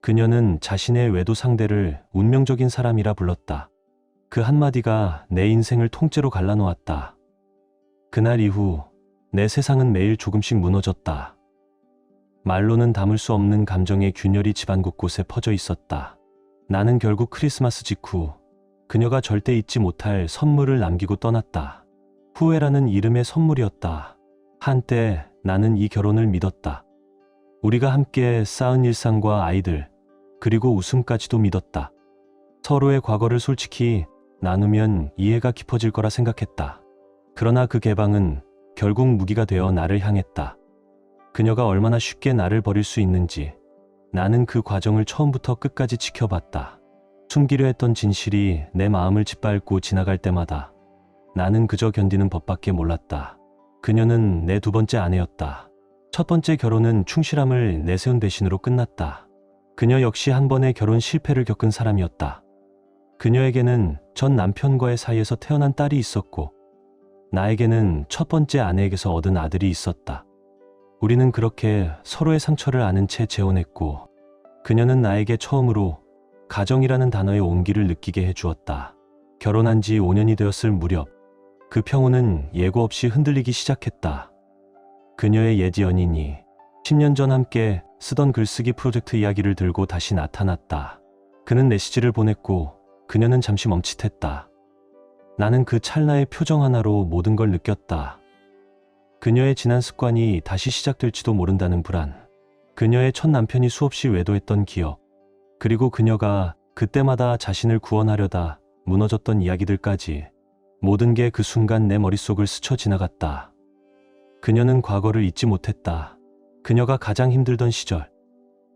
그녀는 자신의 외도 상대를 운명적인 사람이라 불렀다. 그 한마디가 내 인생을 통째로 갈라놓았다. 그날 이후 내 세상은 매일 조금씩 무너졌다. 말로는 담을 수 없는 감정의 균열이 집안 곳곳에 퍼져 있었다. 나는 결국 크리스마스 직후 그녀가 절대 잊지 못할 선물을 남기고 떠났다. 후회라는 이름의 선물이었다. 한때 나는 이 결혼을 믿었다. 우리가 함께 쌓은 일상과 아이들, 그리고 웃음까지도 믿었다. 서로의 과거를 솔직히 나누면 이해가 깊어질 거라 생각했다. 그러나 그 개방은 결국 무기가 되어 나를 향했다. 그녀가 얼마나 쉽게 나를 버릴 수 있는지 나는 그 과정을 처음부터 끝까지 지켜봤다. 숨기려 했던 진실이 내 마음을 짓밟고 지나갈 때마다 나는 그저 견디는 법밖에 몰랐다. 그녀는 내 두 번째 아내였다. 첫 번째 결혼은 충실함을 내세운 배신으로 끝났다. 그녀 역시 한 번의 결혼 실패를 겪은 사람이었다. 그녀에게는 전 남편과의 사이에서 태어난 딸이 있었고 나에게는 첫 번째 아내에게서 얻은 아들이 있었다. 우리는 그렇게 서로의 상처를 아는 채 재혼했고 그녀는 나에게 처음으로 가정이라는 단어의 온기를 느끼게 해주었다. 결혼한 지 5년이 되었을 무렵 그 평온은 예고 없이 흔들리기 시작했다. 그녀의 옛 연인이 10년 전 함께 쓰던 글쓰기 프로젝트 이야기를 들고 다시 나타났다. 그는 메시지를 보냈고 그녀는 잠시 멈칫했다. 나는 그 찰나의 표정 하나로 모든 걸 느꼈다. 그녀의 지난 습관이 다시 시작될지도 모른다는 불안, 그녀의 첫 남편이 수없이 외도했던 기억, 그리고 그녀가 그때마다 자신을 구원하려다 무너졌던 이야기들까지 모든 게 그 순간 내 머릿속을 스쳐 지나갔다. 그녀는 과거를 잊지 못했다. 그녀가 가장 힘들던 시절,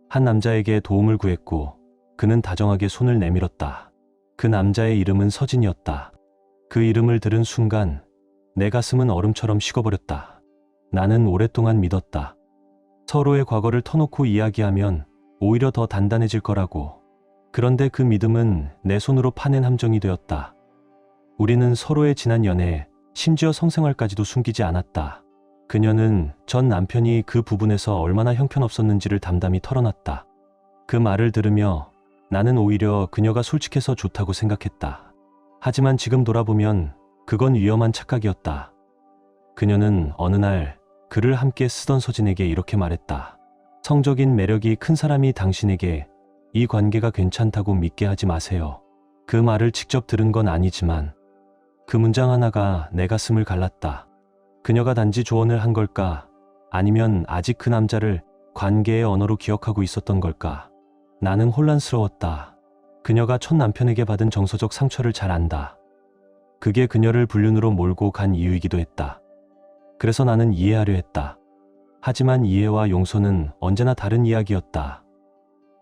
한 남자에게 도움을 구했고 그는 다정하게 손을 내밀었다. 그 남자의 이름은 서진이었다. 그 이름을 들은 순간 내 가슴은 얼음처럼 식어버렸다. 나는 오랫동안 믿었다. 서로의 과거를 터놓고 이야기하면 오히려 더 단단해질 거라고. 그런데 그 믿음은 내 손으로 파낸 함정이 되었다. 우리는 서로의 지난 연애, 심지어 성생활까지도 숨기지 않았다. 그녀는 전 남편이 그 부분에서 얼마나 형편없었는지를 담담히 털어놨다. 그 말을 들으며 나는 오히려 그녀가 솔직해서 좋다고 생각했다. 하지만 지금 돌아보면 그건 위험한 착각이었다. 그녀는 어느 날 글을 함께 쓰던 서진에게 이렇게 말했다. 성적인 매력이 큰 사람이 당신에게 이 관계가 괜찮다고 믿게 하지 마세요. 그 말을 직접 들은 건 아니지만 그 문장 하나가 내 가슴을 갈랐다. 그녀가 단지 조언을 한 걸까? 아니면 아직 그 남자를 관계의 언어로 기억하고 있었던 걸까? 나는 혼란스러웠다. 그녀가 첫 남편에게 받은 정서적 상처를 잘 안다. 그게 그녀를 불륜으로 몰고 간 이유이기도 했다. 그래서 나는 이해하려 했다. 하지만 이해와 용서는 언제나 다른 이야기였다.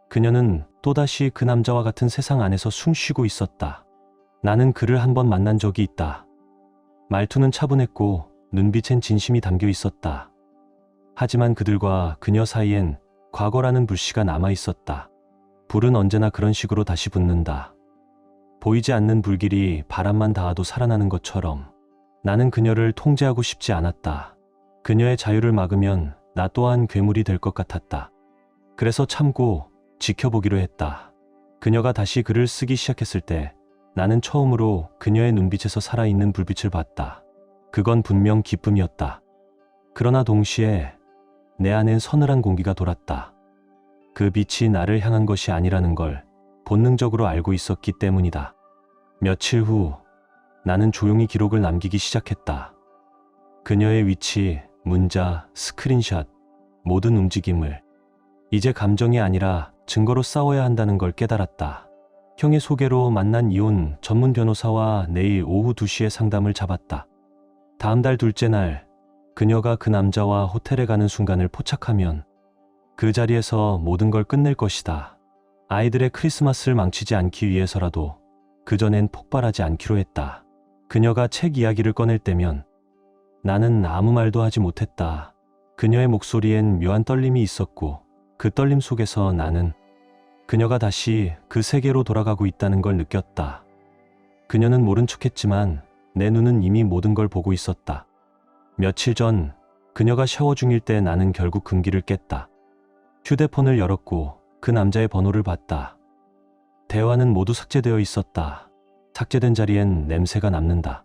그녀는 또다시 그 남자와 같은 세상 안에서 숨쉬고 있었다. 나는 그를 한 번 만난 적이 있다. 말투는 차분했고 눈빛엔 진심이 담겨 있었다. 하지만 그들과 그녀 사이엔 과거라는 불씨가 남아 있었다. 불은 언제나 그런 식으로 다시 붙는다. 보이지 않는 불길이 바람만 닿아도 살아나는 것처럼 나는 그녀를 통제하고 싶지 않았다. 그녀의 자유를 막으면 나 또한 괴물이 될 것 같았다. 그래서 참고 지켜보기로 했다. 그녀가 다시 글을 쓰기 시작했을 때 나는 처음으로 그녀의 눈빛에서 살아있는 불빛을 봤다. 그건 분명 기쁨이었다. 그러나 동시에 내 안엔 서늘한 공기가 돌았다. 그 빛이 나를 향한 것이 아니라는 걸 본능적으로 알고 있었기 때문이다. 며칠 후 나는 조용히 기록을 남기기 시작했다. 그녀의 위치, 문자, 스크린샷, 모든 움직임을. 이제 감정이 아니라 증거로 싸워야 한다는 걸 깨달았다. 형의 소개로 만난 이혼 전문 변호사와 내일 오후 2시에 상담을 잡았다. 다음 달 둘째 날 그녀가 그 남자와 호텔에 가는 순간을 포착하면 그 자리에서 모든 걸 끝낼 것이다. 아이들의 크리스마스를 망치지 않기 위해서라도 그전엔 폭발하지 않기로 했다. 그녀가 책 이야기를 꺼낼 때면 나는 아무 말도 하지 못했다. 그녀의 목소리엔 묘한 떨림이 있었고 그 떨림 속에서 나는 그녀가 다시 그 세계로 돌아가고 있다는 걸 느꼈다. 그녀는 모른 척했지만 내 눈은 이미 모든 걸 보고 있었다. 며칠 전 그녀가 샤워 중일 때 나는 결국 금기를 깼다. 휴대폰을 열었고 그 남자의 번호를 봤다. 대화는 모두 삭제되어 있었다. 삭제된 자리엔 냄새가 남는다.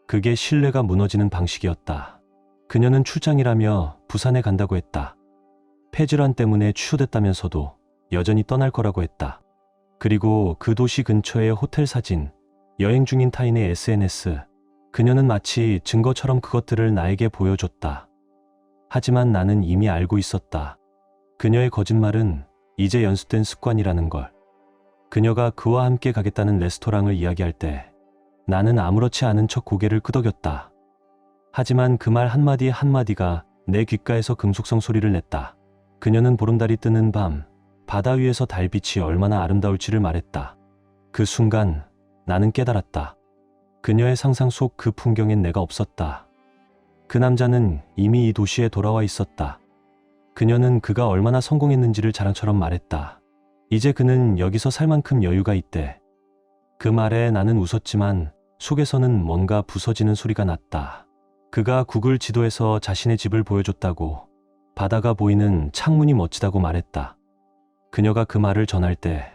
그게 신뢰가 무너지는 방식이었다. 그녀는 출장이라며 부산에 간다고 했다. 폐질환 때문에 취소됐다면서도 여전히 떠날 거라고 했다. 그리고 그 도시 근처의 호텔 사진, 여행 중인 타인의 SNS, 그녀는 마치 증거처럼 그것들을 나에게 보여줬다. 하지만 나는 이미 알고 있었다. 그녀의 거짓말은 이제 연습된 습관이라는 걸. 그녀가 그와 함께 가겠다는 레스토랑을 이야기할 때 나는 아무렇지 않은 척 고개를 끄덕였다. 하지만 그 말 한마디 한마디가 내 귓가에서 금속성 소리를 냈다. 그녀는 보름달이 뜨는 밤, 바다 위에서 달빛이 얼마나 아름다울지를 말했다. 그 순간 나는 깨달았다. 그녀의 상상 속 그 풍경엔 내가 없었다. 그 남자는 이미 이 도시에 돌아와 있었다. 그녀는 그가 얼마나 성공했는지를 자랑처럼 말했다. 이제 그는 여기서 살 만큼 여유가 있대. 그 말에 나는 웃었지만 속에서는 뭔가 부서지는 소리가 났다. 그가 구글 지도에서 자신의 집을 보여줬다고, 바다가 보이는 창문이 멋지다고 말했다. 그녀가 그 말을 전할 때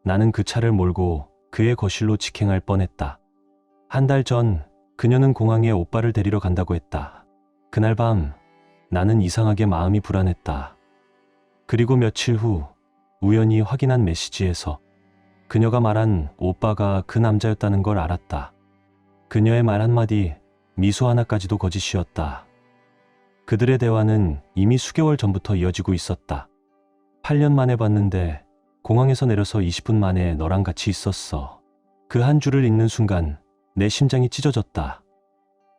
나는 그 차를 몰고 그의 거실로 직행할 뻔했다. 한 달 전 그녀는 공항에 오빠를 데리러 간다고 했다. 그날 밤 나는 이상하게 마음이 불안했다. 그리고 며칠 후 우연히 확인한 메시지에서 그녀가 말한 오빠가 그 남자였다는 걸 알았다. 그녀의 말 한마디, 미소 하나까지도 거짓이었다. 그들의 대화는 이미 수개월 전부터 이어지고 있었다. 8년 만에 봤는데 공항에서 내려서 20분 만에 너랑 같이 있었어. 그 한 줄을 읽는 순간 내 심장이 찢어졌다.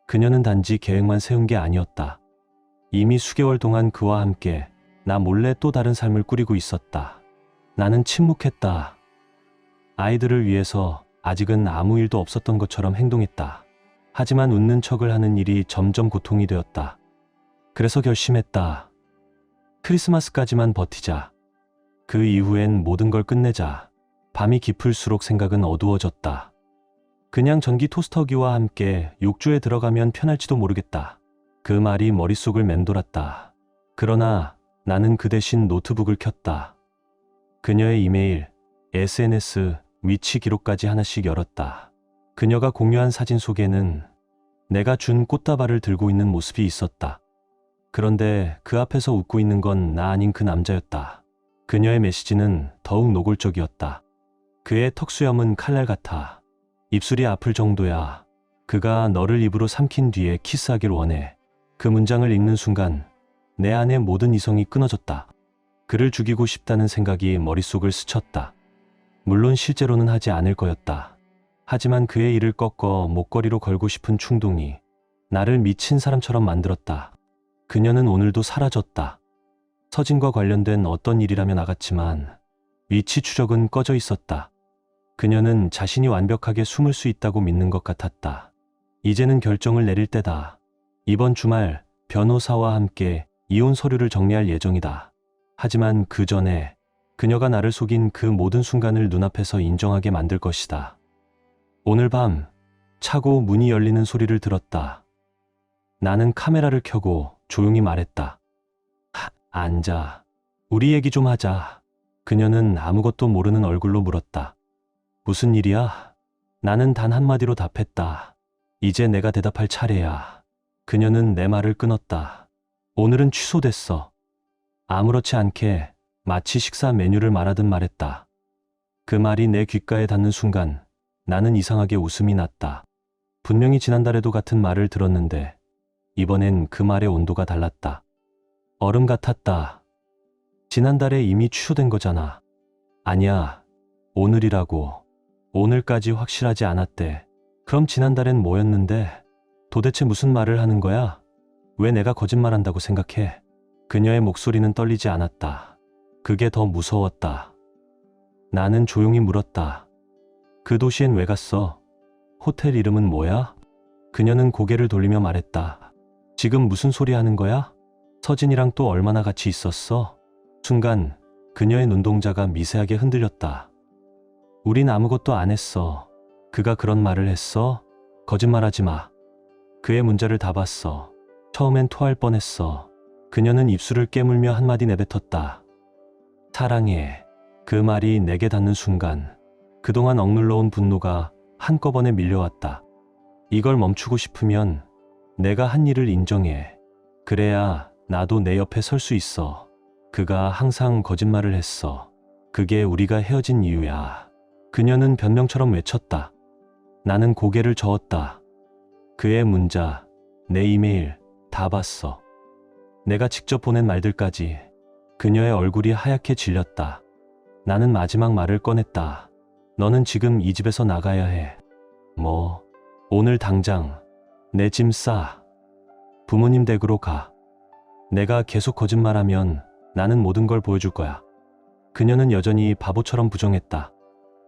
그녀는 단지 계획만 세운 게 아니었다. 이미 수개월 동안 그와 함께 나 몰래 또 다른 삶을 꾸리고 있었다. 나는 침묵했다. 아이들을 위해서 아직은 아무 일도 없었던 것처럼 행동했다. 하지만 웃는 척을 하는 일이 점점 고통이 되었다. 그래서 결심했다. 크리스마스까지만 버티자. 그 이후엔 모든 걸 끝내자. 밤이 깊을수록 생각은 어두워졌다. 그냥 전기 토스터기와 함께 욕조에 들어가면 편할지도 모르겠다. 그 말이 머릿속을 맴돌았다. 그러나 나는 그 대신 노트북을 켰다. 그녀의 이메일, SNS, 위치 기록까지 하나씩 열었다. 그녀가 공유한 사진 속에는 내가 준 꽃다발을 들고 있는 모습이 있었다. 그런데 그 앞에서 웃고 있는 건 나 아닌 그 남자였다. 그녀의 메시지는 더욱 노골적이었다. 그의 턱수염은 칼날 같아. 입술이 아플 정도야. 그가 너를 입으로 삼킨 뒤에 키스하길 원해. 그 문장을 읽는 순간 내 안의 모든 이성이 끊어졌다. 그를 죽이고 싶다는 생각이 머릿속을 스쳤다. 물론 실제로는 하지 않을 거였다. 하지만 그의 이를 꺾어 목걸이로 걸고 싶은 충동이 나를 미친 사람처럼 만들었다. 그녀는 오늘도 사라졌다. 서진과 관련된 어떤 일이라며 나갔지만 위치 추적은 꺼져 있었다. 그녀는 자신이 완벽하게 숨을 수 있다고 믿는 것 같았다. 이제는 결정을 내릴 때다. 이번 주말 변호사와 함께 이혼 서류를 정리할 예정이다. 하지만 그 전에 그녀가 나를 속인 그 모든 순간을 눈앞에서 인정하게 만들 것이다. 오늘 밤 차고 문이 열리는 소리를 들었다. 나는 카메라를 켜고 조용히 말했다. 앉아. 우리 얘기 좀 하자. 그녀는 아무것도 모르는 얼굴로 물었다. 무슨 일이야? 나는 단 한마디로 답했다. 이제 내가 대답할 차례야. 그녀는 내 말을 끊었다. 오늘은 취소됐어. 아무렇지 않게 마치 식사 메뉴를 말하듯 말했다. 그 말이 내 귓가에 닿는 순간 나는 이상하게 웃음이 났다. 분명히 지난달에도 같은 말을 들었는데 이번엔 그 말의 온도가 달랐다. 얼음 같았다. 지난달에 이미 취소된 거잖아. 아니야. 오늘이라고. 오늘까지 확실하지 않았대. 그럼 지난달엔 뭐였는데? 도대체 무슨 말을 하는 거야? 왜 내가 거짓말한다고 생각해? 그녀의 목소리는 떨리지 않았다. 그게 더 무서웠다. 나는 조용히 물었다. 그 도시엔 왜 갔어? 호텔 이름은 뭐야? 그녀는 고개를 돌리며 말했다. 지금 무슨 소리 하는 거야? 서진이랑 또 얼마나 같이 있었어? 순간 그녀의 눈동자가 미세하게 흔들렸다. 우린 아무것도 안 했어. 그가 그런 말을 했어? 거짓말하지 마. 그의 문자를 다 봤어. 처음엔 토할 뻔했어. 그녀는 입술을 깨물며 한마디 내뱉었다. 사랑해. 그 말이 내게 닿는 순간 그동안 억눌러온 분노가 한꺼번에 밀려왔다. 이걸 멈추고 싶으면 내가 한 일을 인정해. 그래야 나도 내 옆에 설 수 있어. 그가 항상 거짓말을 했어. 그게 우리가 헤어진 이유야. 그녀는 변명처럼 외쳤다. 나는 고개를 저었다. 그의 문자, 내 이메일 다 봤어. 내가 직접 보낸 말들까지. 그녀의 얼굴이 하얗게 질렸다. 나는 마지막 말을 꺼냈다. 너는 지금 이 집에서 나가야 해. 뭐, 오늘 당장 내 짐 싸. 부모님 댁으로 가. 내가 계속 거짓말하면 나는 모든 걸 보여줄 거야. 그녀는 여전히 바보처럼 부정했다.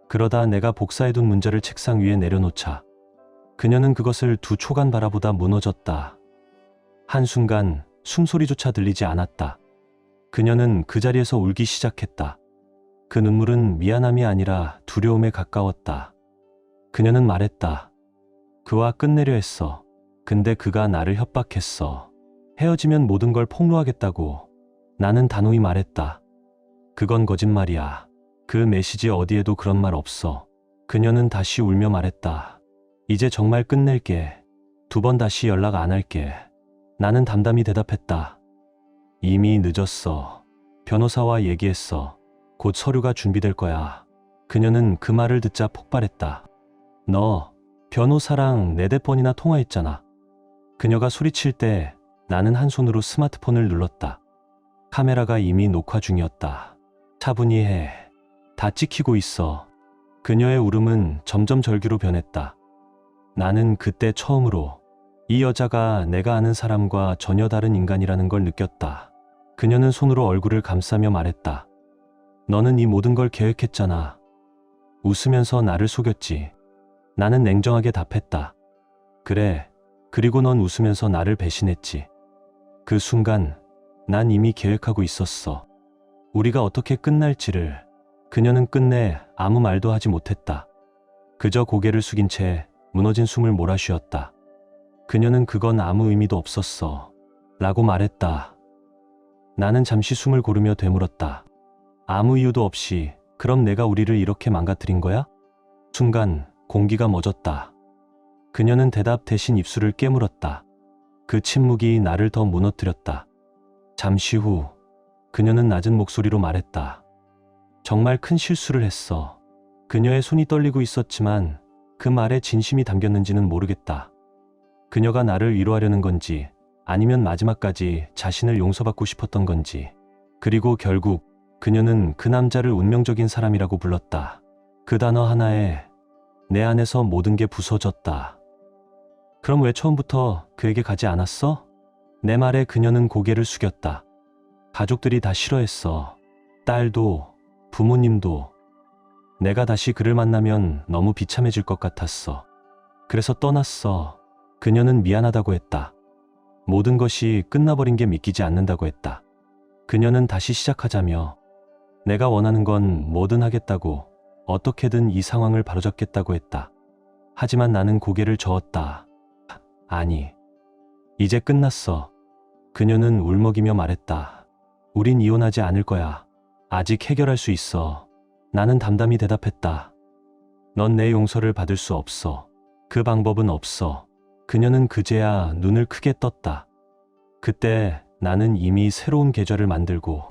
그러다 내가 복사해둔 문자를 책상 위에 내려놓자 그녀는 그것을 2초간 바라보다 무너졌다. 한순간 숨소리조차 들리지 않았다. 그녀는 그 자리에서 울기 시작했다. 그 눈물은 미안함이 아니라 두려움에 가까웠다. 그녀는 말했다. 그와 끝내려 했어. 근데 그가 나를 협박했어. 헤어지면 모든 걸 폭로하겠다고. 나는 단호히 말했다. 그건 거짓말이야. 그 메시지 어디에도 그런 말 없어. 그녀는 다시 울며 말했다. 이제 정말 끝낼게. 2번 다시 연락 안 할게. 나는 담담히 대답했다. 이미 늦었어. 변호사와 얘기했어. 곧 서류가 준비될 거야. 그녀는 그 말을 듣자 폭발했다. 너 변호사랑 4대 번이나 통화했잖아. 그녀가 소리칠 때 나는 한 손으로 스마트폰을 눌렀다. 카메라가 이미 녹화 중이었다. 차분히 해. 다 찍히고 있어. 그녀의 울음은 점점 절규로 변했다. 나는 그때 처음으로 이 여자가 내가 아는 사람과 전혀 다른 인간이라는 걸 느꼈다. 그녀는 손으로 얼굴을 감싸며 말했다. 너는 이 모든 걸 계획했잖아. 웃으면서 나를 속였지. 나는 냉정하게 답했다. 그래. 그리고 넌 웃으면서 나를 배신했지. 그 순간 난 이미 계획하고 있었어. 우리가 어떻게 끝날지를. 그녀는 끝내 아무 말도 하지 못했다. 그저 고개를 숙인 채 무너진 숨을 몰아쉬었다. 그녀는 그건 아무 의미도 없었어. 라고 말했다. 나는 잠시 숨을 고르며 되물었다. 아무 이유도 없이 그럼 내가 우리를 이렇게 망가뜨린 거야? 순간 공기가 멎었다. 그녀는 대답 대신 입술을 깨물었다. 그 침묵이 나를 더 무너뜨렸다. 잠시 후 그녀는 낮은 목소리로 말했다. 정말 큰 실수를 했어. 그녀의 손이 떨리고 있었지만 그 말에 진심이 담겼는지는 모르겠다. 그녀가 나를 위로하려는 건지 아니면 마지막까지 자신을 용서받고 싶었던 건지. 그리고 결국 그녀는 그 남자를 운명적인 사람이라고 불렀다. 그 단어 하나에 내 안에서 모든 게 부서졌다. 그럼 왜 처음부터 그에게 가지 않았어? 내 말에 그녀는 고개를 숙였다. 가족들이 다 싫어했어. 딸도 부모님도. 내가 다시 그를 만나면 너무 비참해질 것 같았어. 그래서 떠났어. 그녀는 미안하다고 했다. 모든 것이 끝나버린 게 믿기지 않는다고 했다. 그녀는 다시 시작하자며 내가 원하는 건 뭐든 하겠다고, 어떻게든 이 상황을 바로잡겠다고 했다. 하지만 나는 고개를 저었다. 아니, 이제 끝났어. 그녀는 울먹이며 말했다. 우린 이혼하지 않을 거야. 아직 해결할 수 있어. 나는 담담히 대답했다. 넌 내 용서를 받을 수 없어. 그 방법은 없어. 그녀는 그제야 눈을 크게 떴다. 그때 나는 이미 새로운 계좌를 만들고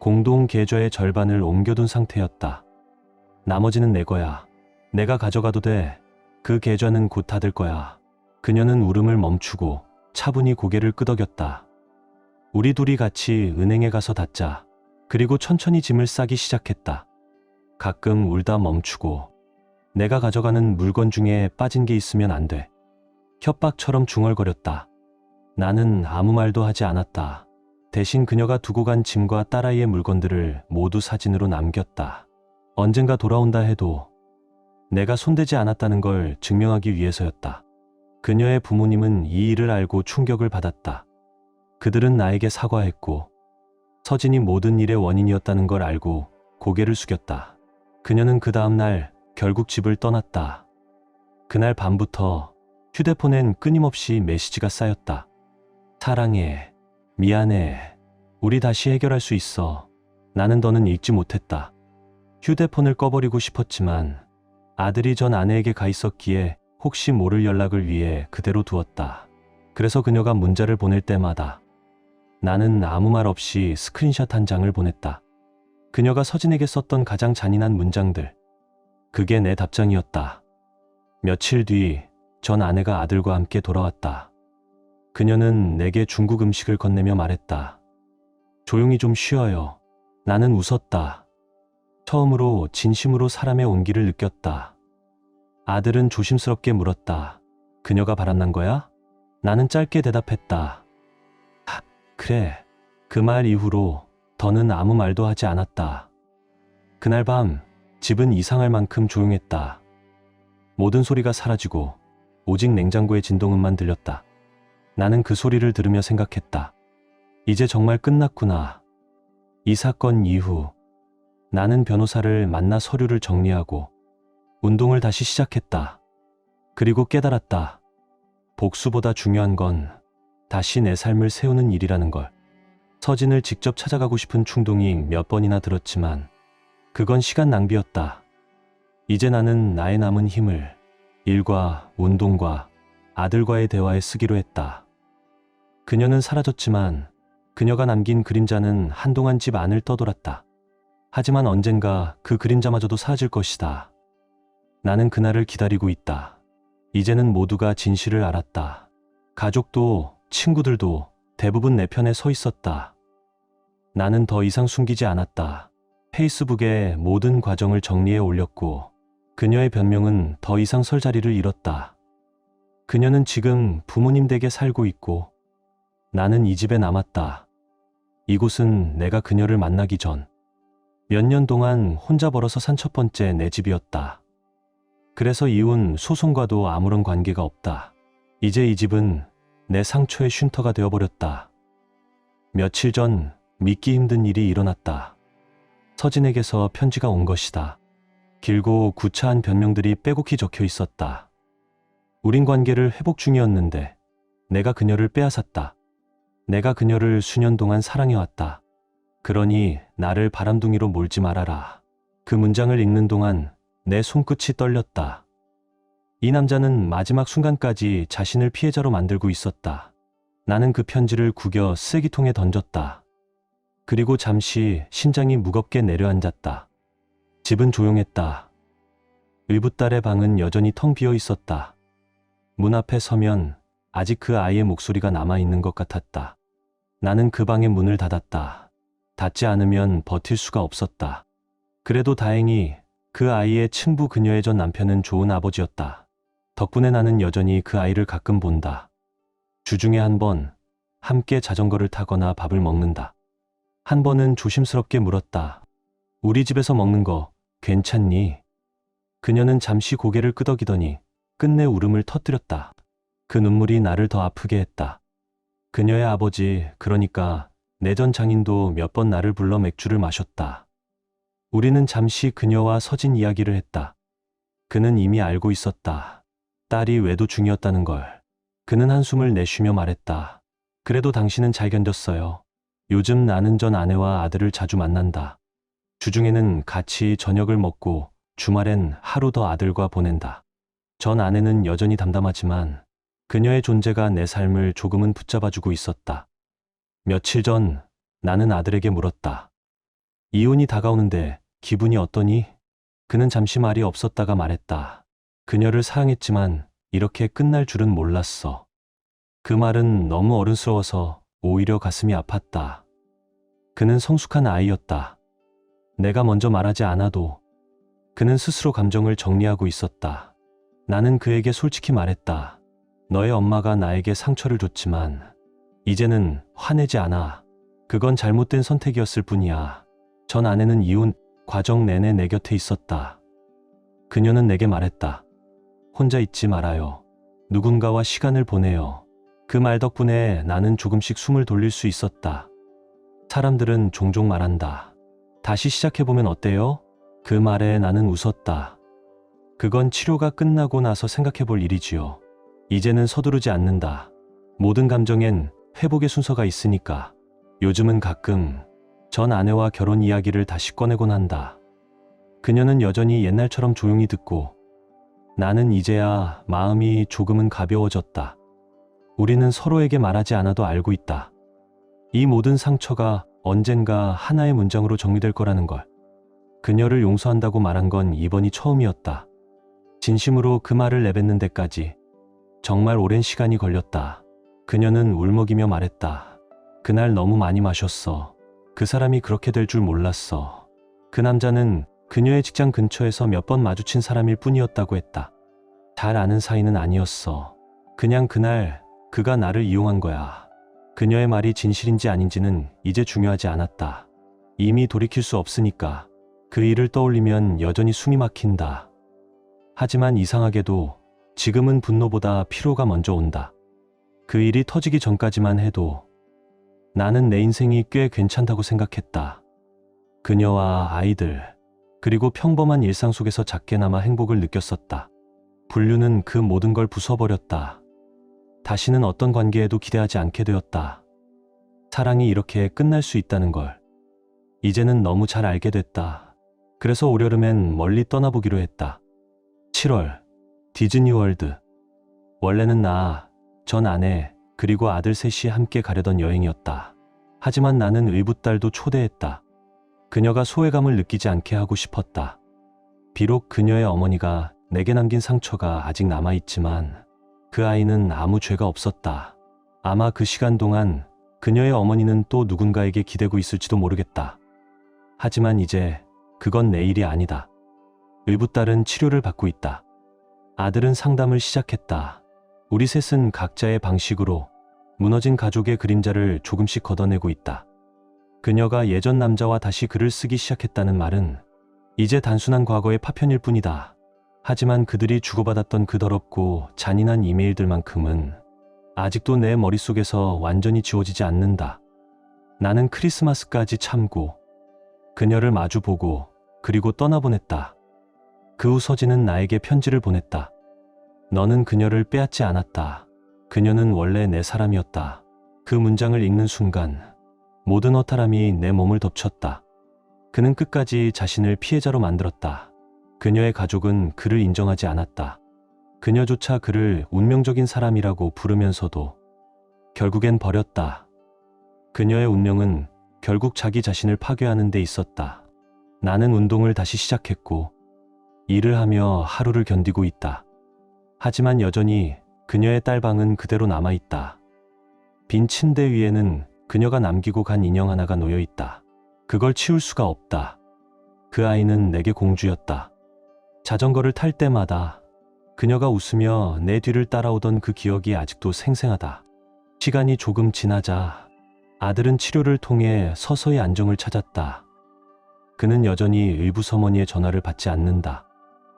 공동 계좌의 절반을 옮겨둔 상태였다. 나머지는 내 거야. 내가 가져가도 돼. 그 계좌는 곧 닫을 거야. 그녀는 울음을 멈추고 차분히 고개를 끄덕였다. 우리 둘이 같이 은행에 가서 닫자. 그리고 천천히 짐을 싸기 시작했다. 가끔 울다 멈추고 내가 가져가는 물건 중에 빠진 게 있으면 안 돼. 협박처럼 중얼거렸다. 나는 아무 말도 하지 않았다. 대신 그녀가 두고 간 짐과 딸아이의 물건들을 모두 사진으로 남겼다. 언젠가 돌아온다 해도 내가 손대지 않았다는 걸 증명하기 위해서였다. 그녀의 부모님은 이 일을 알고 충격을 받았다. 그들은 나에게 사과했고 서진이 모든 일의 원인이었다는 걸 알고 고개를 숙였다. 그녀는 그 다음 날 결국 집을 떠났다. 그날 밤부터 휴대폰엔 끊임없이 메시지가 쌓였다. 사랑해. 미안해. 우리 다시 해결할 수 있어. 나는 더는 읽지 못했다. 휴대폰을 꺼버리고 싶었지만 아들이 전 아내에게 가 있었기에 혹시 모를 연락을 위해 그대로 두었다. 그래서 그녀가 문자를 보낼 때마다 나는 아무 말 없이 스크린샷 한 장을 보냈다. 그녀가 서진에게 썼던 가장 잔인한 문장들. 그게 내 답장이었다. 며칠 뒤 전 아내가 아들과 함께 돌아왔다. 그녀는 내게 중국 음식을 건네며 말했다. 조용히 좀 쉬어요. 나는 웃었다. 처음으로 진심으로 사람의 온기를 느꼈다. 아들은 조심스럽게 물었다. 그녀가 바람난 거야? 나는 짧게 대답했다. 그래. 그 말 이후로 더는 아무 말도 하지 않았다. 그날 밤 집은 이상할 만큼 조용했다. 모든 소리가 사라지고 오직 냉장고의 진동음만 들렸다. 나는 그 소리를 들으며 생각했다. 이제 정말 끝났구나. 이 사건 이후 나는 변호사를 만나 서류를 정리하고 운동을 다시 시작했다. 그리고 깨달았다. 복수보다 중요한 건 다시 내 삶을 세우는 일이라는 걸. 서진을 직접 찾아가고 싶은 충동이 몇 번이나 들었지만 그건 시간 낭비였다. 이제 나는 나의 남은 힘을 일과 운동과 아들과의 대화에 쓰기로 했다. 그녀는 사라졌지만 그녀가 남긴 그림자는 한동안 집 안을 떠돌았다. 하지만 언젠가 그 그림자마저도 사라질 것이다. 나는 그날을 기다리고 있다. 이제는 모두가 진실을 알았다. 가족도 친구들도 대부분 내 편에 서 있었다. 나는 더 이상 숨기지 않았다. 페이스북에 모든 과정을 정리해 올렸고 그녀의 변명은 더 이상 설 자리를 잃었다. 그녀는 지금 부모님 댁에 살고 있고 나는 이 집에 남았다. 이곳은 내가 그녀를 만나기 전 몇 년 동안 혼자 벌어서 산 첫 번째 내 집이었다. 그래서 이혼 소송과도 아무런 관계가 없다. 이제 이 집은 내 상처의 쉼터가 되어버렸다. 며칠 전 믿기 힘든 일이 일어났다. 서진에게서 편지가 온 것이다. 길고 구차한 변명들이 빼곡히 적혀 있었다. 우린 관계를 회복 중이었는데 내가 그녀를 빼앗았다. 내가 그녀를 수년 동안 사랑해왔다. 그러니 나를 바람둥이로 몰지 말아라. 그 문장을 읽는 동안 내 손끝이 떨렸다. 이 남자는 마지막 순간까지 자신을 피해자로 만들고 있었다. 나는 그 편지를 구겨 쓰레기통에 던졌다. 그리고 잠시 심장이 무겁게 내려앉았다. 집은 조용했다. 의붓딸의 방은 여전히 텅 비어 있었다. 문 앞에 서면 아직 그 아이의 목소리가 남아있는 것 같았다. 나는 그 방의 문을 닫았다. 닫지 않으면 버틸 수가 없었다. 그래도 다행히 그 아이의 친부 그녀의 전 남편은 좋은 아버지였다. 덕분에 나는 여전히 그 아이를 가끔 본다. 주중에 한 번 함께 자전거를 타거나 밥을 먹는다. 한 번은 조심스럽게 물었다. 우리 집에서 먹는 거 괜찮니? 그녀는 잠시 고개를 끄덕이더니 끝내 울음을 터뜨렸다. 그 눈물이 나를 더 아프게 했다. 그녀의 아버지, 그러니까 내 전 장인도 몇 번 나를 불러 맥주를 마셨다. 우리는 잠시 그녀와 서진 이야기를 했다. 그는 이미 알고 있었다. 딸이 외도 중이었다는 걸. 그는 한숨을 내쉬며 말했다. 그래도 당신은 잘 견뎠어요. 요즘 나는 전 아내와 아들을 자주 만난다. 주중에는 같이 저녁을 먹고 주말엔 하루 더 아들과 보낸다. 전 아내는 여전히 담담하지만 그녀의 존재가 내 삶을 조금은 붙잡아주고 있었다. 며칠 전 나는 아들에게 물었다. 이혼이 다가오는데 기분이 어떠니? 그는 잠시 말이 없었다가 말했다. 그녀를 사랑했지만 이렇게 끝날 줄은 몰랐어. 그 말은 너무 어른스러워서 오히려 가슴이 아팠다. 그는 성숙한 아이였다. 내가 먼저 말하지 않아도 그는 스스로 감정을 정리하고 있었다. 나는 그에게 솔직히 말했다. 너의 엄마가 나에게 상처를 줬지만 이제는 화내지 않아. 그건 잘못된 선택이었을 뿐이야. 전 아내는 이혼 과정 내내 내 곁에 있었다. 그녀는 내게 말했다. 혼자 있지 말아요. 누군가와 시간을 보내요. 그 말 덕분에 나는 조금씩 숨을 돌릴 수 있었다. 사람들은 종종 말한다. 다시 시작해보면 어때요? 그 말에 나는 웃었다. 그건 치료가 끝나고 나서 생각해볼 일이지요. 이제는 서두르지 않는다. 모든 감정엔 회복의 순서가 있으니까. 요즘은 가끔 전 아내와 결혼 이야기를 다시 꺼내곤 한다. 그녀는 여전히 옛날처럼 조용히 듣고 나는 이제야 마음이 조금은 가벼워졌다. 우리는 서로에게 말하지 않아도 알고 있다. 이 모든 상처가 언젠가 하나의 문장으로 정리될 거라는 걸. 그녀를 용서한다고 말한 건 이번이 처음이었다. 진심으로 그 말을 내뱉는 데까지 정말 오랜 시간이 걸렸다. 그녀는 울먹이며 말했다. 그날 너무 많이 마셨어. 그 사람이 그렇게 될 줄 몰랐어. 그 남자는 그녀의 직장 근처에서 몇 번 마주친 사람일 뿐이었다고 했다. 잘 아는 사이는 아니었어. 그냥 그날 그가 나를 이용한 거야. 그녀의 말이 진실인지 아닌지는 이제 중요하지 않았다. 이미 돌이킬 수 없으니까. 그 일을 떠올리면 여전히 숨이 막힌다. 하지만 이상하게도 지금은 분노보다 피로가 먼저 온다. 그 일이 터지기 전까지만 해도 나는 내 인생이 꽤 괜찮다고 생각했다. 그녀와 아이들, 그리고 평범한 일상 속에서 작게나마 행복을 느꼈었다. 분류는 그 모든 걸 부숴버렸다. 다시는 어떤 관계에도 기대하지 않게 되었다. 사랑이 이렇게 끝날 수 있다는 걸 이제는 너무 잘 알게 됐다. 그래서 올여름엔 멀리 떠나보기로 했다. 7월, 디즈니월드. 원래는 나, 전 아내, 그리고 아들 셋이 함께 가려던 여행이었다. 하지만 나는 의붓딸도 초대했다. 그녀가 소외감을 느끼지 않게 하고 싶었다. 비록 그녀의 어머니가 내게 남긴 상처가 아직 남아있지만 그 아이는 아무 죄가 없었다. 아마 그 시간 동안 그녀의 어머니는 또 누군가에게 기대고 있을지도 모르겠다. 하지만 이제 그건 내 일이 아니다. 의붓딸은 치료를 받고 있다. 아들은 상담을 시작했다. 우리 셋은 각자의 방식으로 무너진 가족의 그림자를 조금씩 걷어내고 있다. 그녀가 예전 남자와 다시 글을 쓰기 시작했다는 말은 이제 단순한 과거의 파편일 뿐이다. 하지만 그들이 주고받았던 그 더럽고 잔인한 이메일들만큼은 아직도 내 머릿속에서 완전히 지워지지 않는다. 나는 크리스마스까지 참고 그녀를 마주보고 그리고 떠나보냈다. 그 후 서진은 나에게 편지를 보냈다. 너는 그녀를 빼앗지 않았다. 그녀는 원래 내 사람이었다. 그 문장을 읽는 순간 모든 허탈함이 내 몸을 덮쳤다. 그는 끝까지 자신을 피해자로 만들었다. 그녀의 가족은 그를 인정하지 않았다. 그녀조차 그를 운명적인 사람이라고 부르면서도 결국엔 버렸다. 그녀의 운명은 결국 자기 자신을 파괴하는 데 있었다. 나는 운동을 다시 시작했고 일을 하며 하루를 견디고 있다. 하지만 여전히 그녀의 딸방은 그대로 남아있다. 빈 침대 위에는 그녀가 남기고 간 인형 하나가 놓여 있다. 그걸 치울 수가 없다. 그 아이는 내게 공주였다. 자전거를 탈 때마다 그녀가 웃으며 내 뒤를 따라오던 그 기억이 아직도 생생하다. 시간이 조금 지나자 아들은 치료를 통해 서서히 안정을 찾았다. 그는 여전히 의붓어머니의 전화를 받지 않는다.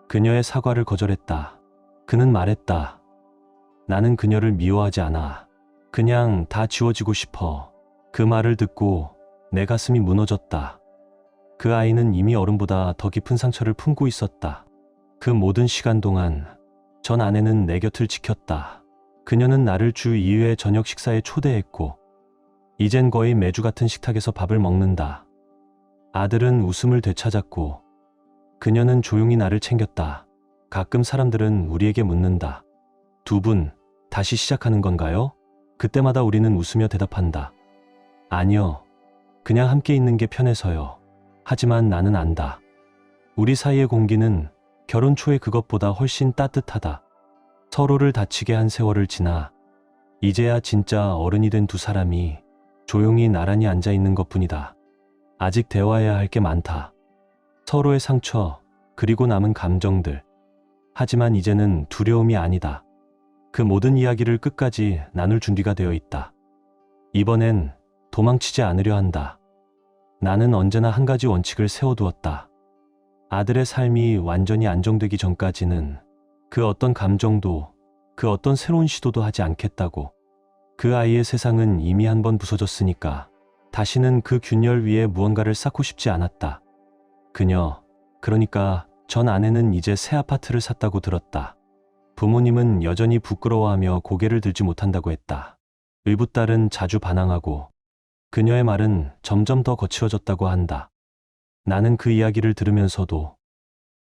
그녀의 사과를 거절했다. 그는 말했다. 나는 그녀를 미워하지 않아. 그냥 다 지워지고 싶어. 그 말을 듣고 내 가슴이 무너졌다. 그 아이는 이미 어른보다 더 깊은 상처를 품고 있었다. 그 모든 시간 동안 전 아내는 내 곁을 지켰다. 그녀는 나를 주 2회 저녁 식사에 초대했고 이젠 거의 매주 같은 식탁에서 밥을 먹는다. 아들은 웃음을 되찾았고 그녀는 조용히 나를 챙겼다. 가끔 사람들은 우리에게 묻는다. 두 분 다시 시작하는 건가요? 그때마다 우리는 웃으며 대답한다. 아니요. 그냥 함께 있는 게 편해서요. 하지만 나는 안다. 우리 사이의 공기는 결혼 초의 그것보다 훨씬 따뜻하다. 서로를 다치게 한 세월을 지나 이제야 진짜 어른이 된 두 사람이 조용히 나란히 앉아 있는 것뿐이다. 아직 대화해야 할 게 많다. 서로의 상처, 그리고 남은 감정들. 하지만 이제는 두려움이 아니다. 그 모든 이야기를 끝까지 나눌 준비가 되어 있다. 이번엔 도망치지 않으려 한다. 나는 언제나 한 가지 원칙을 세워두었다. 아들의 삶이 완전히 안정되기 전까지는 그 어떤 감정도, 그 어떤 새로운 시도도 하지 않겠다고. 그 아이의 세상은 이미 한 번 부서졌으니까 다시는 그 균열 위에 무언가를 쌓고 싶지 않았다. 그러니까 전 아내는 이제 새 아파트를 샀다고 들었다. 부모님은 여전히 부끄러워하며 고개를 들지 못한다고 했다. 의붓딸은 자주 반항하고 그녀의 말은 점점 더 거칠어졌다고 한다. 나는 그 이야기를 들으면서도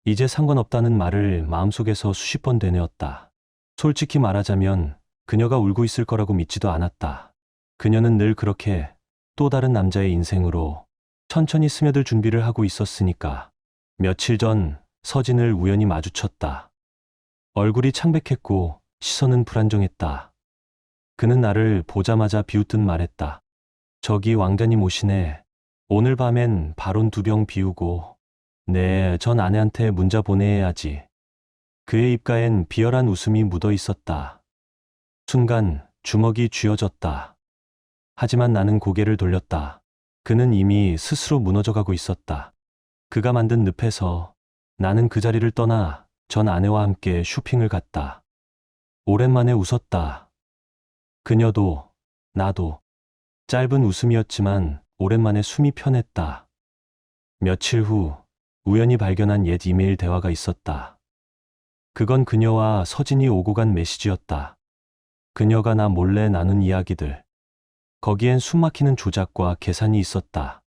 이제 상관없다는 말을 마음속에서 수십 번 되뇌었다. 솔직히 말하자면 그녀가 울고 있을 거라고 믿지도 않았다. 그녀는 늘 그렇게 또 다른 남자의 인생으로 천천히 스며들 준비를 하고 있었으니까. 며칠 전 서진을 우연히 마주쳤다. 얼굴이 창백했고 시선은 불안정했다. 그는 나를 보자마자 비웃듯 말했다. 저기 왕자님 오시네. 오늘 밤엔 발온 2병 비우고 네, 전 아내한테 문자 보내야지. 그의 입가엔 비열한 웃음이 묻어 있었다. 순간 주먹이 쥐어졌다. 하지만 나는 고개를 돌렸다. 그는 이미 스스로 무너져가고 있었다. 그가 만든 늪에서 나는 그 자리를 떠나 전 아내와 함께 쇼핑을 갔다. 오랜만에 웃었다. 그녀도 나도. 짧은 웃음이었지만 오랜만에 숨이 편했다. 며칠 후 우연히 발견한 옛 이메일 대화가 있었다. 그건 그녀와 서진이 오고 간 메시지였다. 그녀가 나 몰래 나눈 이야기들. 거기엔 숨막히는 조작과 계산이 있었다.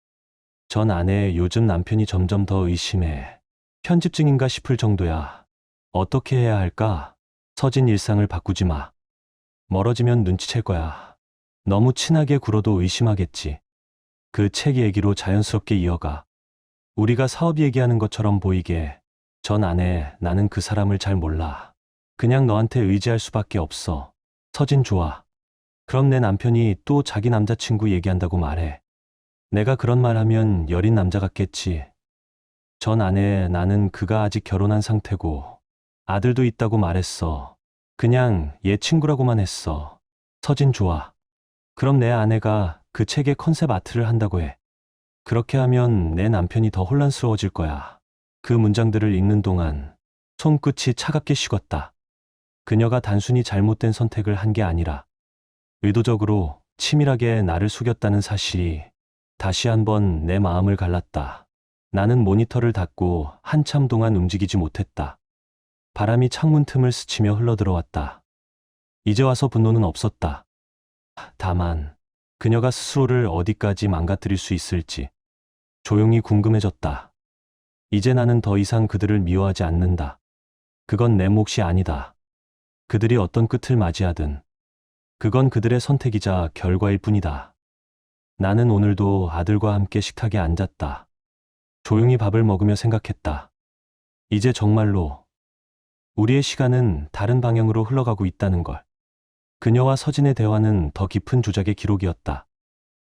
전 아내 요즘 남편이 점점 더 의심해. 편집 중인가 싶을 정도야. 어떻게 해야 할까? 서진 일상을 바꾸지 마. 멀어지면 눈치챌 거야. 너무 친하게 굴어도 의심하겠지. 그 책 얘기로 자연스럽게 이어가. 우리가 사업 얘기하는 것처럼 보이게. 전 아내, 나는 그 사람을 잘 몰라. 그냥 너한테 의지할 수밖에 없어. 서진 좋아. 그럼 내 남편이 또 자기 남자친구 얘기한다고 말해. 내가 그런 말 하면 여린 남자 같겠지. 전 아내, 나는 그가 아직 결혼한 상태고 아들도 있다고 말했어. 그냥 얘 친구라고만 했어. 서진 좋아. 그럼 내 아내가 그 책의 컨셉 아트를 한다고 해. 그렇게 하면 내 남편이 더 혼란스러워질 거야. 그 문장들을 읽는 동안 손끝이 차갑게 식었다. 그녀가 단순히 잘못된 선택을 한 게 아니라 의도적으로 치밀하게 나를 속였다는 사실이 다시 한번 내 마음을 갈랐다. 나는 모니터를 닫고 한참 동안 움직이지 못했다. 바람이 창문 틈을 스치며 흘러들어왔다. 이제 와서 분노는 없었다. 다만 그녀가 스스로를 어디까지 망가뜨릴 수 있을지 조용히 궁금해졌다. 이제 나는 더 이상 그들을 미워하지 않는다. 그건 내 몫이 아니다. 그들이 어떤 끝을 맞이하든 그건 그들의 선택이자 결과일 뿐이다. 나는 오늘도 아들과 함께 식탁에 앉았다. 조용히 밥을 먹으며 생각했다. 이제 정말로 우리의 시간은 다른 방향으로 흘러가고 있다는 걸. 그녀와 서진의 대화는 더 깊은 조작의 기록이었다.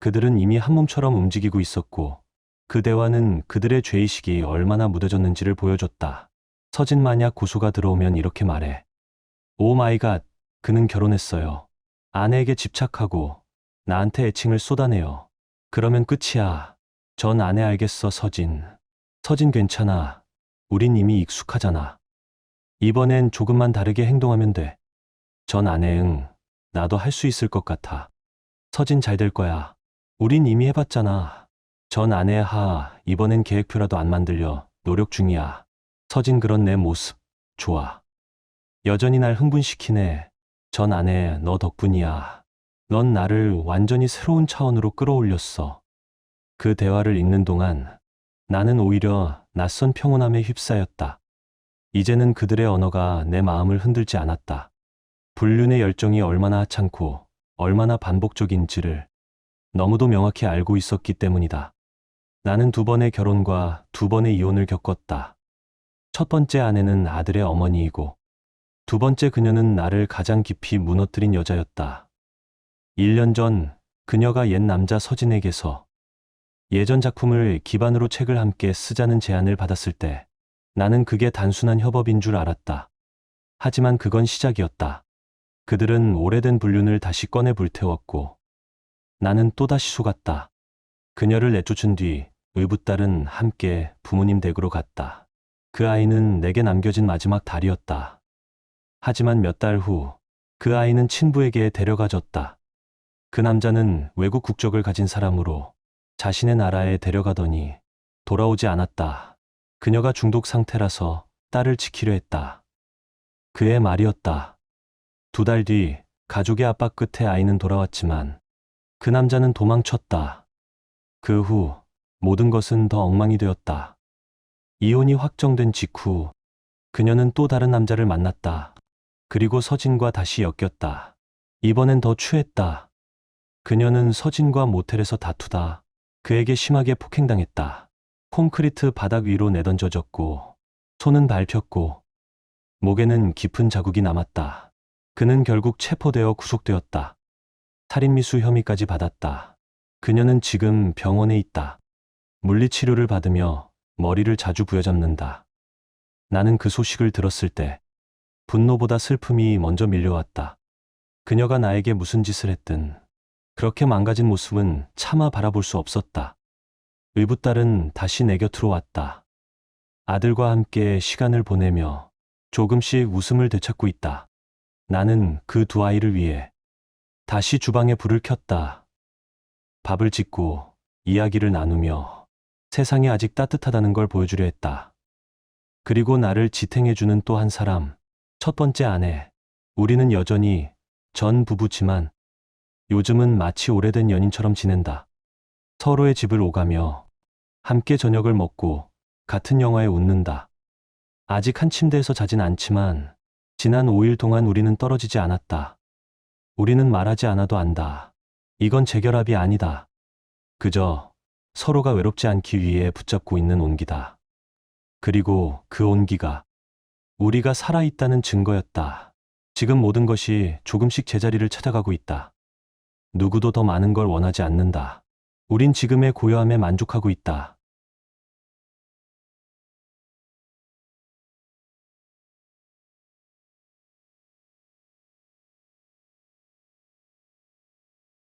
그들은 이미 한 몸처럼 움직이고 있었고 그 대화는 그들의 죄의식이 얼마나 무뎌졌는지를 보여줬다. 서진 만약 고소가 들어오면 이렇게 말해. 오 마이 갓, 그는 결혼했어요. 아내에게 집착하고 나한테 애칭을 쏟아내요. 그러면 끝이야. 전 아내 알겠어, 서진. 서진 괜찮아. 우린 이미 익숙하잖아. 이번엔 조금만 다르게 행동하면 돼. 전 아내 응. 나도 할 수 있을 것 같아. 서진 잘 될 거야. 우린 이미 해봤잖아. 전 아내 하, 이번엔 계획표라도 안 만들려. 노력 중이야. 서진 그런 내 모습, 좋아. 여전히 날 흥분시키네. 전 아내, 너 덕분이야. 넌 나를 완전히 새로운 차원으로 끌어올렸어. 그 대화를 읽는 동안 나는 오히려 낯선 평온함에 휩싸였다. 이제는 그들의 언어가 내 마음을 흔들지 않았다. 불륜의 열정이 얼마나 하찮고 얼마나 반복적인지를 너무도 명확히 알고 있었기 때문이다. 나는 2번의 결혼과 2번의 이혼을 겪었다. 첫 번째 아내는 아들의 어머니이고 2번째 그녀는 나를 가장 깊이 무너뜨린 여자였다. 1년 전 그녀가 옛 남자 서진에게서 예전 작품을 기반으로 책을 함께 쓰자는 제안을 받았을 때 나는 그게 단순한 협업인 줄 알았다. 하지만 그건 시작이었다. 그들은 오래된 불륜을 다시 꺼내 불태웠고 나는 또다시 속았다. 그녀를 내쫓은 뒤 의붓딸은 함께 부모님 댁으로 갔다. 그 아이는 내게 남겨진 마지막 달이었다. 하지만 몇 달 후 그 아이는 친부에게 데려가졌다. 그 남자는 외국 국적을 가진 사람으로 자신의 나라에 데려가더니 돌아오지 않았다. 그녀가 중독 상태라서 딸을 지키려 했다. 그의 말이었다. 2달 뒤 가족의 압박 끝에 아이는 돌아왔지만 그 남자는 도망쳤다. 그 후 모든 것은 더 엉망이 되었다. 이혼이 확정된 직후 그녀는 또 다른 남자를 만났다. 그리고 서진과 다시 엮였다. 이번엔 더 추했다. 그녀는 서진과 모텔에서 다투다 그에게 심하게 폭행당했다. 콘크리트 바닥 위로 내던져졌고 손은 밟혔고 목에는 깊은 자국이 남았다. 그는 결국 체포되어 구속되었다. 살인미수 혐의까지 받았다. 그녀는 지금 병원에 있다. 물리치료를 받으며 머리를 자주 부여잡는다. 나는 그 소식을 들었을 때 분노보다 슬픔이 먼저 밀려왔다. 그녀가 나에게 무슨 짓을 했든 그렇게 망가진 모습은 차마 바라볼 수 없었다. 의붓딸은 다시 내 곁으로 왔다. 아들과 함께 시간을 보내며 조금씩 웃음을 되찾고 있다. 나는 그 두 아이를 위해 다시 주방에 불을 켰다. 밥을 짓고 이야기를 나누며 세상이 아직 따뜻하다는 걸 보여주려 했다. 그리고 나를 지탱해주는 또 한 사람, 첫 번째 아내. 우리는 여전히 전 부부지만 요즘은 마치 오래된 연인처럼 지낸다. 서로의 집을 오가며 함께 저녁을 먹고 같은 영화에 웃는다. 아직 한 침대에서 자진 않지만 지난 5일 동안 우리는 떨어지지 않았다. 우리는 말하지 않아도 안다. 이건 재결합이 아니다. 그저 서로가 외롭지 않기 위해 붙잡고 있는 온기다. 그리고 그 온기가 우리가 살아있다는 증거였다. 지금 모든 것이 조금씩 제자리를 찾아가고 있다. 누구도 더 많은 걸 원하지 않는다. 우린 지금의 고요함에 만족하고 있다.